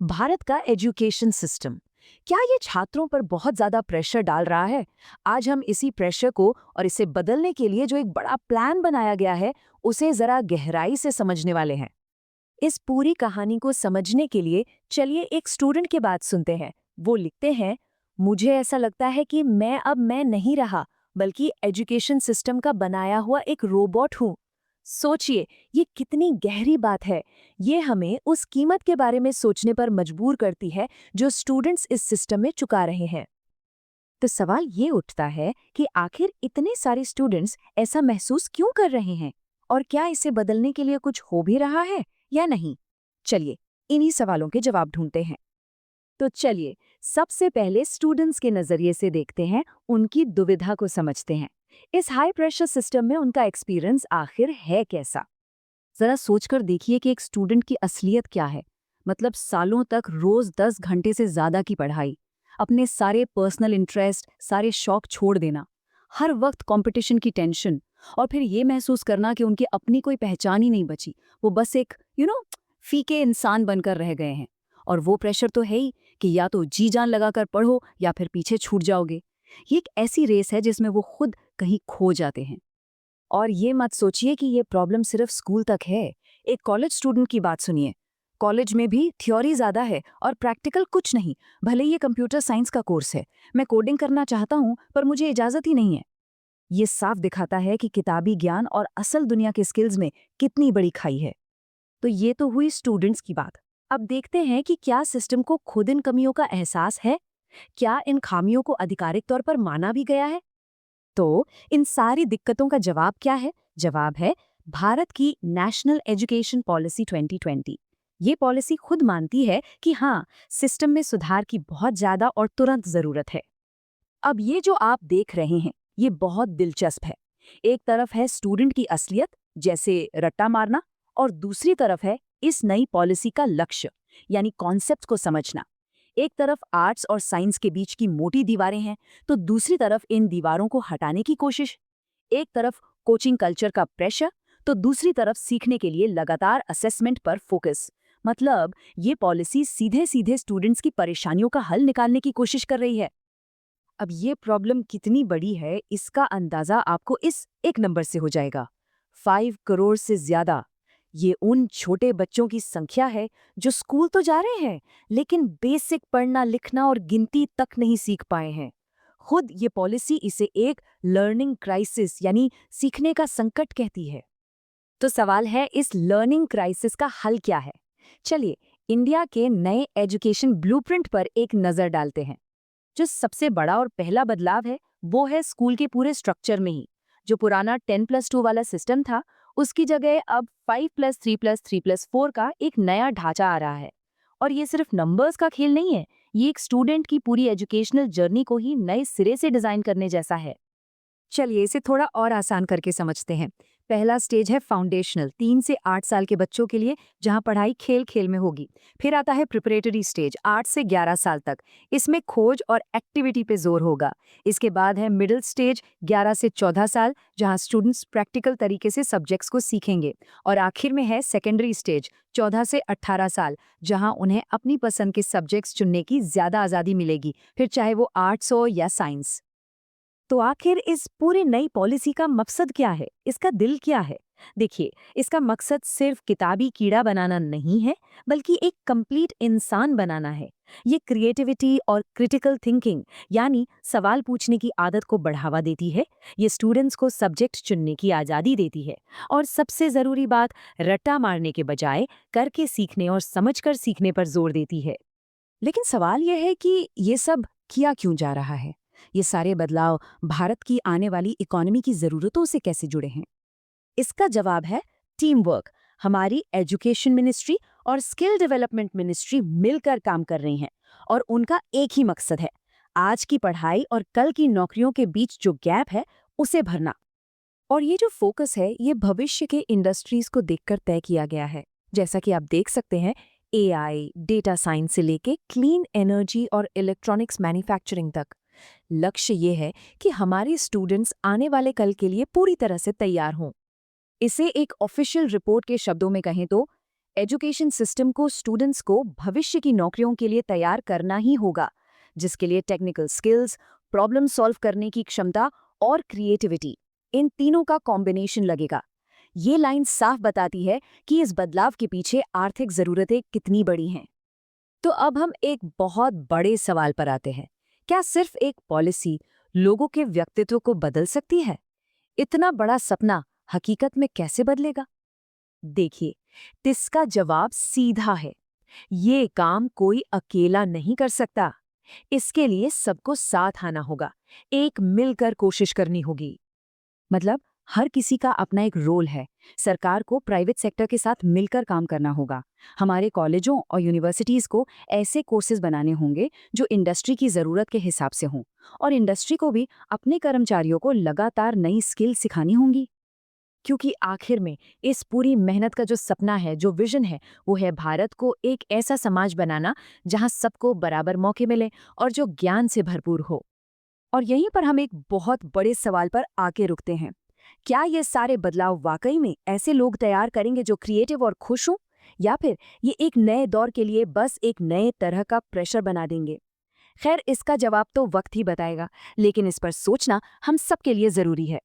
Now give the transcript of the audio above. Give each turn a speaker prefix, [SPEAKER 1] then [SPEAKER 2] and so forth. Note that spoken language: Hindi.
[SPEAKER 1] भारत का एजुकेशन सिस्टम, क्या ये छात्रों पर बहुत ज्यादा प्रेशर डाल रहा है? आज हम इसी प्रेशर को और इसे बदलने के लिए जो एक बड़ा प्लान बनाया गया है, उसे जरा गहराई से समझने वाले हैं। इस पूरी कहानी को समझने के लिए चलिए एक स्टूडेंट की बात सुनते हैं। वो लिखते हैं, मुझे ऐसा लगता है कि मैं नहीं रहा, बल्कि एजुकेशन सिस्टम का बनाया हुआ एक रोबोट हूँ। सोचिए, ये कितनी गहरी बात है। ये हमें उस कीमत के बारे में सोचने पर मजबूर करती है जो स्टूडेंट्स इस सिस्टम में चुका रहे हैं। तो सवाल ये उठता है कि आखिर इतने सारे स्टूडेंट्स ऐसा महसूस क्यों कर रहे हैं, और क्या इसे बदलने के लिए कुछ हो भी रहा है या नहीं? चलिए, इन्हीं सवालों के जवाब ढूंढते हैं। तो चलिए, सबसे पहले स्टूडेंट्स के नजरिए से देखते हैं, उनकी दुविधा को समझते हैं। इस हाई प्रेशर सिस्टम में उनका एक्सपीरियंस आखिर है कैसा? जरा सोचकर देखिए कि एक स्टूडेंट की असलियत क्या है। मतलब सालों तक रोज 10 घंटे से ज्यादा की पढ़ाई, अपने सारे पर्सनल इंटरेस्ट, सारे शौक छोड़ देना, हर वक्त कंपटीशन की टेंशन, और फिर ये महसूस करना कि उनकी अपनी कोई पहचान ही नहीं बची। वो बस एक फीके इंसान बनकर रह गए हैं। और वो प्रेशर तो है ही कि या तो जी जान लगाकर पढ़ो या फिर पीछे छूट जाओगे। ये एक ऐसी रेस है जिसमें वो खुद कहीं खो जाते हैं। और ये मत सोचिए कि ये प्रॉब्लम सिर्फ स्कूल तक है। एक कॉलेज स्टूडेंट की बात सुनिए। कॉलेज में भी थ्योरी ज़्यादा है और प्रैक्टिकल कुछ नहीं। भले ये कंप्यूटर साइंस का कोर्स है, मैं कोडिंग करना चाहता हूँ पर मुझे इजाज़त ही नहीं है। ये साफ दिखाता है कि किताबी ज्ञान और असल दुनिया के स्किल्स में कितनी बड़ी खाई है। तो ये तो हुई स्टूडेंट्स की बात। अब देखते हैं कि क्या सिस्टम को खुद इन कमियों का एहसास है? क्या इन खामियों को आधिकारिक तौर पर माना भी गया है? तो इन सारी दिक्कतों का जवाब क्या है? जवाब है भारत की नेशनल एजुकेशन पॉलिसी 2020। ये पॉलिसी खुद मानती है कि हाँ, सिस्टम में सुधार की बहुत ज्यादा और तुरंत जरूरत है। अब ये जो आप देख रहे हैं, ये बहुत दिलचस्प है। एक तरफ है स्टूडेंट की असलियत, जैसे रट्टा मारना, और दूसरी तरफ है इस नई पॉलिसी का लक्ष्य, यानी कॉन्सेप्ट को समझना। एक तरफ आर्ट्स और साइंस के बीच की मोटी दीवारें हैं, तो दूसरी तरफ इन दीवारों को हटाने की कोशिश। एक तरफ कोचिंग कल्चर का प्रेशर, तो दूसरी तरफ सीखने के लिए लगातार असेसमेंट पर फोकस। मतलब ये पॉलिसी सीधे सीधे स्टूडेंट्स की परेशानियों का हल निकालने की कोशिश कर रही है। अब ये प्रॉब्लम कितनी बड़ी है, इसका अंदाजा आपको इस एक नंबर से हो जाएगा। 5 करोड़ से ज्यादा। ये उन छोटे बच्चों की संख्या है जो स्कूल तो जा रहे हैं, लेकिन बेसिक पढ़ना लिखना और गिनती तक नहीं सीख पाए हैं। खुद ये पॉलिसी इसे एक लर्निंग क्राइसिस, यानी सीखने का संकट कहती है। तो सवाल है, इस लर्निंग क्राइसिस का हल क्या है? चलिए, इंडिया के नए एजुकेशन ब्लूप्रिंट पर एक नजर डालते हैं। जो सबसे बड़ा और पहला बदलाव है, वो है स्कूल के पूरे स्ट्रक्चर में ही। जो पुराना 10+2 वाला सिस्टम था, उसकी जगह अब 5+3+3+4 का एक नया ढांचा आ रहा है। और ये सिर्फ नंबर्स का खेल नहीं है, ये एक स्टूडेंट की पूरी एजुकेशनल जर्नी को ही नए सिरे से डिजाइन करने जैसा है। चलिए, इसे थोड़ा और आसान करके समझते हैं। पहला स्टेज है फाउंडेशनल, 3 से 8 साल के बच्चों के लिए, जहां पढ़ाई खेल खेल में होगी। फिर आता है प्रिपरेटरी स्टेज, 8 से 11 साल तक। इसमें खोज और एक्टिविटी पे जोर होगा। इसके बाद है मिडिल स्टेज, 11 से 14 साल, जहां स्टूडेंट्स प्रैक्टिकल तरीके से सब्जेक्ट्स को सीखेंगे। और आखिर में है सेकेंडरी स्टेज, 14 से 18 साल, जहां उन्हें अपनी पसंद के सब्जेक्ट्स चुनने की ज्यादा आज़ादी मिलेगी, फिर चाहे वो आर्ट्स हो या साइंस। तो आखिर इस पूरी नई पॉलिसी का मकसद क्या है? इसका दिल क्या है? देखिए, इसका मकसद सिर्फ किताबी कीड़ा बनाना नहीं है, बल्कि एक कंप्लीट इंसान बनाना है। ये क्रिएटिविटी और क्रिटिकल थिंकिंग, यानी सवाल पूछने की आदत को बढ़ावा देती है। ये स्टूडेंट्स को सब्जेक्ट चुनने की आज़ादी देती है। और सबसे ज़रूरी बात, रट्टा मारने के बजाय करके सीखने और समझकर सीखने पर जोर देती है। लेकिन सवाल यह है कि ये सब किया क्यों जा रहा है? ये सारे बदलाव भारत की आने वाली इकोनॉमी की ज़रूरतों से कैसे जुड़े हैं? इसका जवाब है टीम वर्क। हमारी एजुकेशन मिनिस्ट्री और स्किल डेवलपमेंट मिनिस्ट्री मिलकर काम कर रही हैं, और उनका एक ही मकसद है, आज की पढ़ाई और कल की नौकरियों के बीच जो गैप है, उसे भरना। और ये जो फोकस है, ये भविष्य के इंडस्ट्रीज को देखकर तय किया गया है। जैसा कि आप देख सकते हैं, एआई, डेटा साइंस से लेके क्लीन एनर्जी और इलेक्ट्रॉनिक्स मैन्युफैक्चरिंग तक। लक्ष्य ये है कि हमारे स्टूडेंट्स आने वाले कल के लिए पूरी तरह से तैयार हों। इसे एक ऑफिशियल रिपोर्ट के शब्दों में कहें तो, एजुकेशन सिस्टम को स्टूडेंट्स को भविष्य की नौकरियों के लिए तैयार करना ही होगा, जिसके लिए टेक्निकल स्किल्स, प्रॉब्लम सॉल्व करने की क्षमता और क्रिएटिविटी, इन तीनों का कॉम्बिनेशन लगेगा। ये लाइन साफ बताती है कि इस बदलाव के पीछे आर्थिक जरूरतें कितनी बड़ी हैं। तो अब हम एक बहुत बड़े सवाल पर आते हैं। क्या सिर्फ एक पॉलिसी लोगों के व्यक्तित्व को बदल सकती है? इतना बड़ा सपना हकीकत में कैसे बदलेगा? देखिए, इसका जवाब सीधा है। ये काम कोई अकेला नहीं कर सकता। इसके लिए सबको साथ आना होगा, एक मिलकर कोशिश करनी होगी। मतलब हर किसी का अपना एक रोल है। सरकार को प्राइवेट सेक्टर के साथ मिलकर काम करना होगा। हमारे कॉलेजों और यूनिवर्सिटीज को ऐसे कोर्सेज बनाने होंगे जो इंडस्ट्री की ज़रूरत के हिसाब से हों, और इंडस्ट्री को भी अपने कर्मचारियों को लगातार नई स्किल सिखानी होंगी। क्योंकि आखिर में इस पूरी मेहनत का जो सपना है, जो विजन है, वो है भारत को एक ऐसा समाज बनाना जहां सबको बराबर मौके मिले और जो ज्ञान से भरपूर हो। और यहीं पर हम एक बहुत बड़े सवाल पर आके रुकते हैं। क्या ये सारे बदलाव वाकई में ऐसे लोग तैयार करेंगे जो क्रिएटिव और खुश हों, या फिर ये एक नए दौर के लिए बस एक नए तरह का प्रेशर बना देंगे? खैर, इसका जवाब तो वक्त ही बताएगा, लेकिन इस पर सोचना हम सबके लिए जरूरी है।